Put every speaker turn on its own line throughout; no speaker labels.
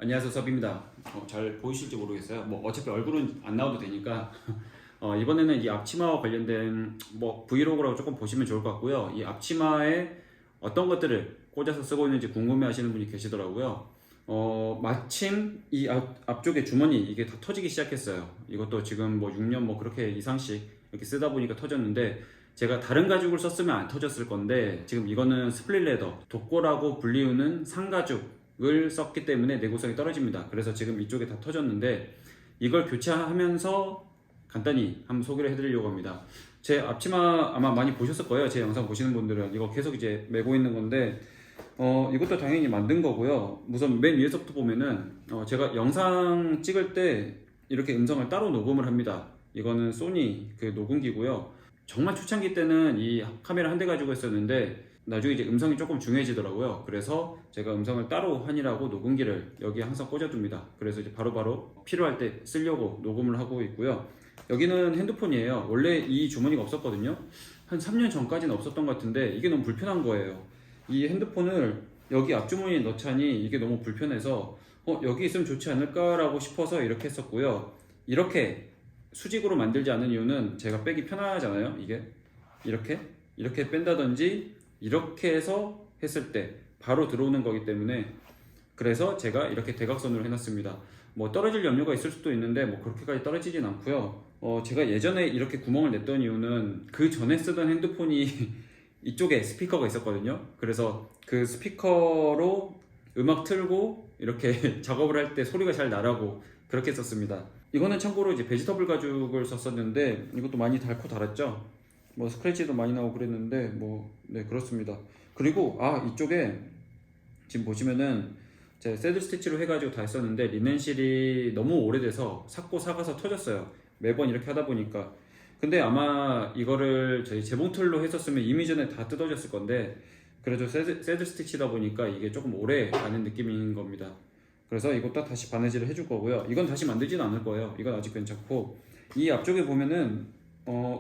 안녕하세요, 섭입니다. 잘 보이실지 모르겠어요. 뭐 어차피 얼굴은 안 나와도 되니까 이번에는 이 앞치마와 관련된 뭐 브이로그라고 조금 보시면 좋을 것 같고요. 이 앞치마에 어떤 것들을 꽂아서 쓰고 있는지 궁금해하시는 분이 계시더라고요. 마침 이 앞쪽에 주머니 이게 다 터지기 시작했어요. 이것도 지금 뭐 6년 뭐 그렇게 이상씩 이렇게 쓰다 보니까 터졌는데, 제가 다른 가죽을 썼으면 안 터졌을 건데 지금 이거는 스플릿 레더, 독고라고 불리우는 상가죽을 썼기 때문에 내구성이 떨어집니다. 그래서 지금 이쪽에 다 터졌는데, 이걸 교체하면서 간단히 한번 소개를 해드리려고 합니다. 제 앞치마 아마 많이 보셨을 거예요. 제 영상 보시는 분들은 이거 계속 이제 메고 있는 건데, 이것도 당연히 만든 거고요. 우선 맨 위에서부터 보면은 제가 영상 찍을 때 이렇게 음성을 따로 녹음을 합니다. 이거는 소니 그 녹음기고요. 정말 초창기 때는 이 카메라 한 대 가지고 있었는데 나중에 이제 음성이 조금 중요해지더라고요. 그래서 제가 음성을 따로 하니라고 녹음기를 여기에 항상 꽂아둡니다. 그래서 이제 바로바로 필요할 때 쓰려고 녹음을 하고 있고요. 여기는 핸드폰이에요. 원래 이 주머니가 없었거든요. 한 3년 전까지는 없었던 것 같은데 이게 너무 불편한 거예요. 이 핸드폰을 여기 앞주머니에 넣자니 이게 너무 불편해서 여기 있으면 좋지 않을까라고 싶어서 이렇게 했었고요. 이렇게 수직으로 만들지 않은 이유는 제가 빼기 편하잖아요. 이게 이렇게 뺀다든지 이렇게 해서 했을 때 바로 들어오는 거기 때문에, 그래서 제가 이렇게 대각선으로 해놨습니다. 뭐 떨어질 염려가 있을 수도 있는데 뭐 그렇게까지 떨어지진 않고요. 제가 예전에 이렇게 구멍을 냈던 이유는 그 전에 쓰던 핸드폰이 이쪽에 스피커가 있었거든요. 그래서 그 스피커로 음악 틀고 이렇게 작업을 할 때 소리가 잘 나라고 그렇게 썼습니다. 이거는 참고로 이제 베지터블 가죽을 썼었는데 이것도 많이 닳고 닳았죠. 뭐 스크래치도 많이 나오고 그랬는데 뭐 네, 그렇습니다. 그리고 이쪽에 지금 보시면은 제가 새들 스티치로 해가지고 다 했었는데 리넨실이 너무 오래돼서 삭고 삭아서 터졌어요. 매번 이렇게 하다 보니까. 근데 아마 이거를 저희 재봉틀로 했었으면 이미 전에 다 뜯어졌을 건데, 그래도 새들 스티치다 보니까 이게 조금 오래 가는 느낌인 겁니다. 그래서 이것도 다시 바느질을 해줄 거고요. 이건 다시 만들지는 않을 거예요. 이건 아직 괜찮고, 이 앞쪽에 보면은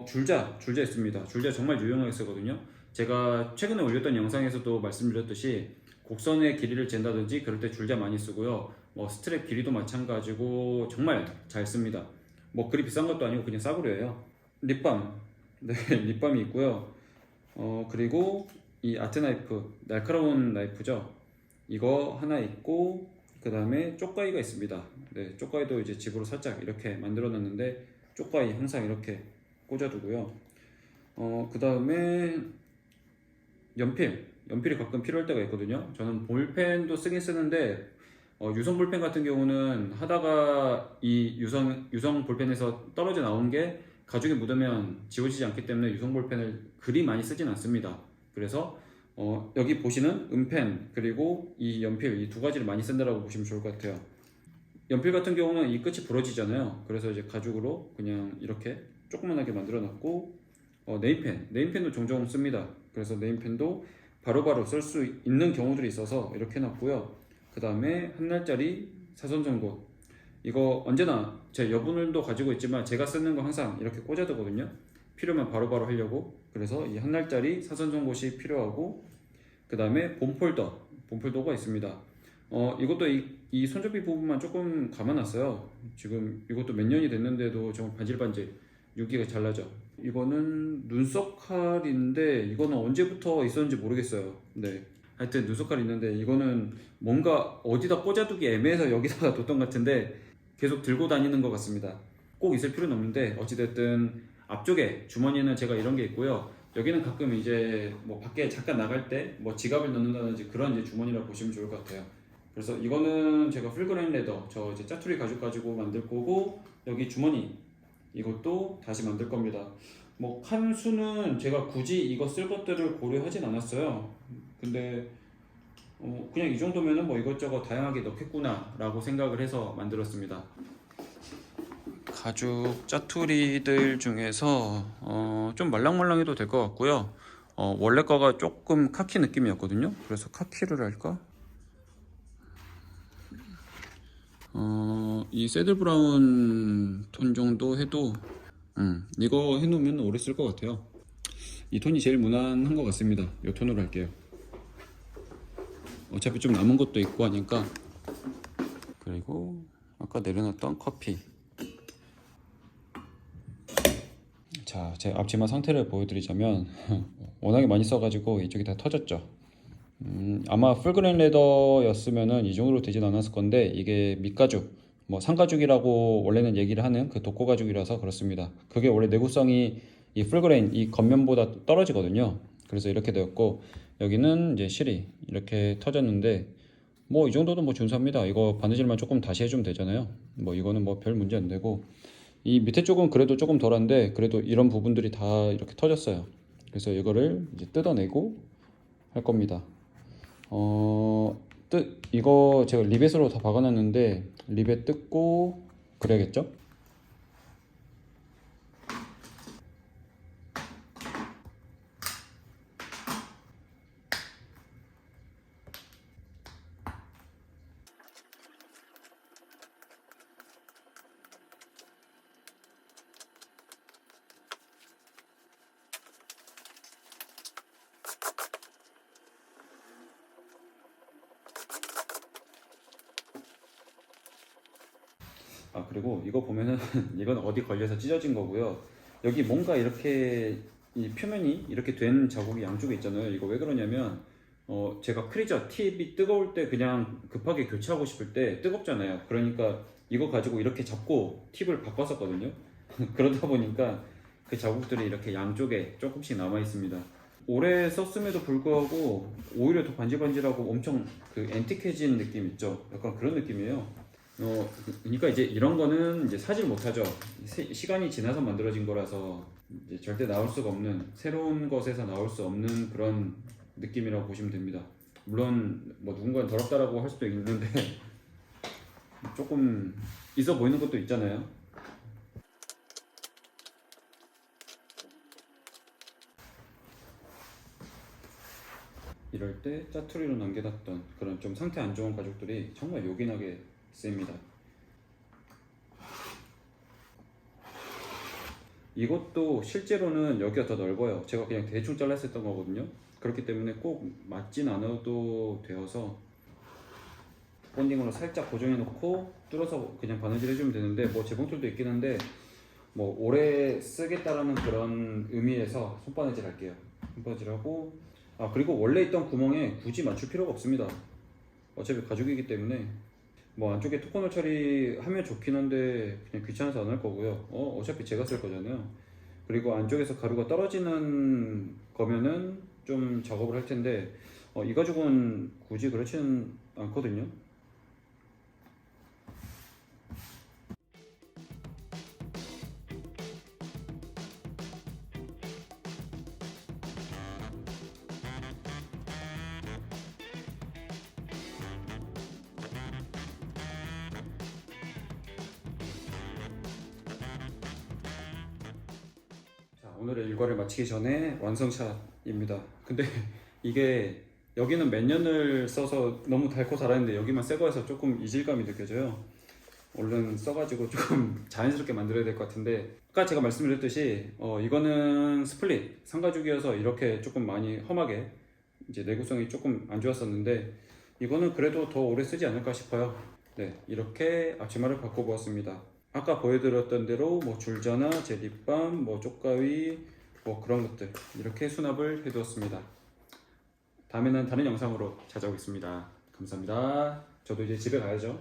줄자 있습니다. 줄자 정말 유용하게 쓰거든요. 제가 최근에 올렸던 영상에서도 말씀드렸듯이 곡선의 길이를 잰다든지 그럴 때 줄자 많이 쓰고요. 뭐 스트랩 길이도 마찬가지고 정말 잘 씁니다. 뭐 그리 비싼 것도 아니고 그냥 싸구려예요. 립밤, 네, 립밤이 있고요. 그리고 이 아트 나이프, 날카로운 나이프죠. 이거 하나 있고, 그 다음에 쪽가위가 있습니다. 네, 쪽가위도 이제 집으로 살짝 이렇게 만들어 놨는데 쪽가위 항상 이렇게 꽂아두고요. 그 다음에 연필이 가끔 필요할 때가 있거든요. 저는 볼펜도 쓰긴 쓰는데 유성 볼펜 같은 경우는 하다가 이 유성 볼펜에서 떨어져 나온 게 가죽에 묻으면 지워지지 않기 때문에 유성 볼펜을 그리 많이 쓰진 않습니다. 그래서 여기 보시는 은펜 그리고 이 연필, 이 두 가지를 많이 쓴다라고 보시면 좋을 것 같아요. 연필 같은 경우는 이 끝이 부러지잖아요. 그래서 이제 가죽으로 그냥 이렇게 조그만하게 만들어 놨고, 네임펜도 종종 씁니다. 그래서 네임펜도 바로바로 쓸 수 있는 경우들이 있어서 이렇게 해놨고요. 그 다음에 한 날짜리 사선전고, 이거 언제나 제 여분을도 가지고 있지만 제가 쓰는 거 항상 이렇게 꽂아두거든요. 필요면 바로바로 하려고. 그래서 이 한 날짜리 사선전고시 필요하고, 그 다음에 봄폴더가 있습니다. 이것도 이 손잡이 부분만 조금 감아놨어요. 지금 이것도 몇 년이 됐는데도 정말 반질반질 윤기가 잘 나죠. 이거는 눈썹 칼인데 이거는 언제부터 있었는지 모르겠어요. 네, 하여튼 눈썹 칼 있는데 이거는 뭔가 어디다 꽂아두기 애매해서 여기다가 뒀던 것 같은데 계속 들고 다니는 것 같습니다. 꼭 있을 필요는 없는데 어찌됐든 앞쪽에 주머니는 제가 이런 게 있고요. 여기는 가끔 이제 뭐 밖에 잠깐 나갈 때 뭐 지갑을 넣는다든지 그런 이제 주머니라 보시면 좋을 것 같아요. 그래서 이거는 제가 풀그레인 레더, 저 이제 짜투리 가죽 가지고 만들 거고, 여기 주머니 이것도 다시 만들 겁니다. 뭐 칸수는 제가 굳이 이거 쓸 것들을 고려하진 않았어요. 근데 그냥 이 정도면은 뭐 이것저것 다양하게 넣겠구나 라고 생각을 해서 만들었습니다. 가죽 짜투리들 중에서 좀 말랑말랑해도 될 것 같고요. 원래 거가 조금 카키 느낌이었거든요. 그래서 카키를 할까? 이 새들 브라운 톤 정도 해도 이거 해놓으면 오래 쓸 것 같아요. 이 톤이 제일 무난한 것 같습니다. 이 톤으로 할게요. 어차피 좀 남은 것도 있고 하니까. 그리고 아까 내려놨던 커피. 자, 제 앞치마 상태를 보여드리자면 워낙에 많이 써가지고 이쪽이 다 터졌죠. 아마 풀그레인 레더였으면은 이 정도로 되진 않았을 건데 이게 밑가죽, 뭐 상가죽이라고 원래는 얘기를 하는 그 독고 가죽이라서 그렇습니다. 그게 원래 내구성이 이 풀그레인 이 겉면보다 떨어지거든요. 그래서 이렇게 되었고 여기는 이제 실이 이렇게 터졌는데 뭐 이 정도도 뭐 준수합니다. 이거 바느질만 조금 다시 해주면 되잖아요. 뭐 이거는 뭐 별 문제 안 되고 이 밑에 쪽은 그래도 조금 덜한데 그래도 이런 부분들이 다 이렇게 터졌어요. 그래서 이거를 이제 뜯어내고 할 겁니다. 이거 제가 리벳으로 다 박아놨는데 리벳 뜯고 그래야겠죠? 아 그리고 이거 보면은 이건 어디 걸려서 찢어진 거고요. 여기 뭔가 이렇게 이 표면이 이렇게 된 자국이 양쪽에 있잖아요. 이거 왜 그러냐면 제가 크리저 팁이 뜨거울 때 그냥 급하게 교체하고 싶을 때 뜨겁잖아요. 그러니까 이거 가지고 이렇게 잡고 팁을 바꿨었거든요. 그러다 보니까 그 자국들이 이렇게 양쪽에 조금씩 남아 있습니다. 오래 썼음에도 불구하고 오히려 더 반질반질하고 엄청 그 앤틱해진 느낌 있죠. 약간 그런 느낌이에요. 그러니까 이제 이런 거는 이제 사질 못하죠. 시간이 지나서 만들어진 거라서 이제 절대 나올 수가 없는 새로운 것에서 나올 수 없는 그런 느낌이라고 보시면 됩니다. 물론 뭐 누군가는 더럽다라고 할 수도 있는데 조금 있어 보이는 것도 있잖아요. 이럴 때 짜투리로 남겨놨던 그런 좀 상태 안 좋은 가죽들이 정말 요긴하게 쓰입니다. 이것도 실제로는 여기가 더 넓어요. 제가 그냥 대충 잘랐었던 거거든요. 그렇기 때문에 꼭 맞진 않아도 되어서 본딩으로 살짝 고정해 놓고 뚫어서 그냥 바느질 해주면 되는데 뭐 재봉틀도 있긴 한데 뭐 오래 쓰겠다라는 그런 의미에서 손바느질 할게요. 손바느질하고 그리고 원래 있던 구멍에 굳이 맞출 필요가 없습니다. 어차피 가죽이기 때문에 뭐 안쪽에 토커널 처리하면 좋긴 한데 그냥 귀찮아서 안 할 거고요. 어차피 제가 쓸 거잖아요. 그리고 안쪽에서 가루가 떨어지는 거면은 좀 작업을 할 텐데 이 가죽은 굳이 그렇지는 않거든요. 오늘의 일과를 마치기 전에 완성샷입니다. 근데 이게 여기는 몇 년을 써서 너무 닳고 달았는데 여기만 새 거여서 조금 이질감이 느껴져요. 얼른 써가지고 조금 자연스럽게 만들어야 될 것 같은데 아까 제가 말씀드렸듯이 이거는 스플릿 상가죽이어서 이렇게 조금 많이 험하게 이제 내구성이 조금 안 좋았었는데 이거는 그래도 더 오래 쓰지 않을까 싶어요. 네, 이렇게 앞치마를 바꿔보았습니다. 아까 보여드렸던 대로 뭐 줄자나 제립밤, 뭐 쪽가위, 뭐 그런 것들 이렇게 수납을 해두었습니다. 다음에는 다른 영상으로 찾아오겠습니다. 감사합니다. 저도 이제 집에 가야죠.